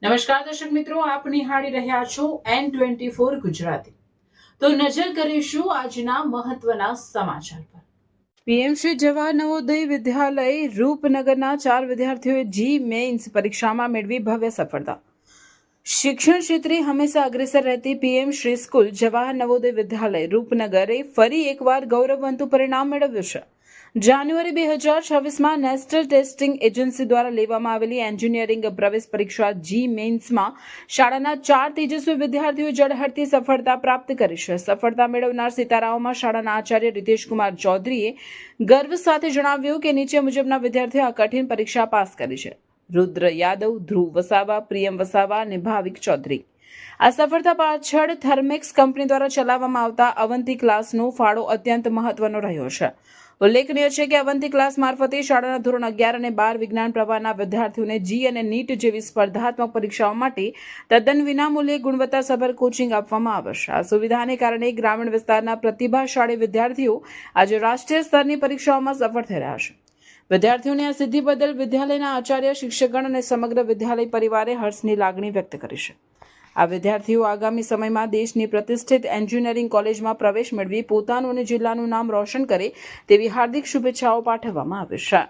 નમસ્કાર દર્શક મિત્રો, આપ નિહાળી રહ્યા છો N24 ગુજરાતી। તો નજર કરીશું આજના મહત્વના સમાચાર પર। પીએમ શ્રી જવાહર નવોદય વિદ્યાલય રૂપનગરના 4 વિદ્યાર્થીઓએ જી મેઇન્સ પરીક્ષામાં મેળવી ભવ્ય સફળતા। શિક્ષણ ક્ષેત્રે હંમેશા અગ્રેસર રહેતી પીએમ શ્રી સ્કૂલ જવાહર નવોદય વિદ્યાલય રૂપનગરે ફરી એકવાર ગૌરવવંતું પરિણામ મેળવ્યું છે। જાન્યુઆરી 2026માં નેશનલ ટેસ્ટિંગ એજન્સી દ્વારા લેવામાં આવેલી એન્જિનિયરિંગ પ્રવેશ પરીક્ષા જી મેઇન્સમાં શાળાના 4 તેજસ્વી વિદ્યાર્થીઓએ ઝળહળતી સફળતા પ્રાપ્ત કરી છે। સફળતા મેળવનાર સિતારાઓમાં શાળાના આચાર્ય રીતેશકુમાર ચૌધરીએ ગર્વ સાથે જણાવ્યું કે નીચે મુજબના વિદ્યાર્થીઓ આ કઠિન પરીક્ષા પાસ કરી છે: રુદ્ર યાદવ, ધ્રુવ વસાવા, પ્રિયમ વસાવા અને ભાવિક ચૌધરી। આ સફળતા પાછળ થર્મેક્સ કંપની દ્વારા ચલાવવામાં આવતા અવંતી ક્લાસનો ફાળો અત્યંત મહત્વનો રહ્યો છે। ઉલ્લેખનીય છે કે અવંતી ક્લાસ મારફતે શાળાના ધોરણ 11 અને 12 વિજ્ઞાન પ્રવાહના વિદ્યાર્થીઓને જી અને નીટ જેવી સ્પર્ધાત્મક પરીક્ષાઓ માટે તદ્દન વિનામૂલ્યે ગુણવત્તાસભર કોચિંગ આપવામાં આવે છે। આ સુવિધાને કારણે ગ્રામીણ વિસ્તારના પ્રતિભાશાળી વિદ્યાર્થીઓ આજે રાષ્ટ્રીય સ્તરની પરીક્ષાઓમાં સફળ થઈ રહ્યા છે। વિદ્યાર્થીઓની આ સિદ્ધિ બદલ વિદ્યાલયના આચાર્ય, શિક્ષકગણ અને સમગ્ર વિદ્યાલય પરિવારે હર્ષની લાગણી વ્યક્ત કરી છે। આ વિદ્યાર્થીઓ આગામી સમયમાં દેશની પ્રતિષ્ઠિત એન્જિનિયરિંગ કોલેજમાં પ્રવેશ મેળવી પોતાનું અને જિલ્લાનું નામ રોશન કરે તેવી હાર્દિક શુભેચ્છાઓ પાઠવવામાં આવી છે।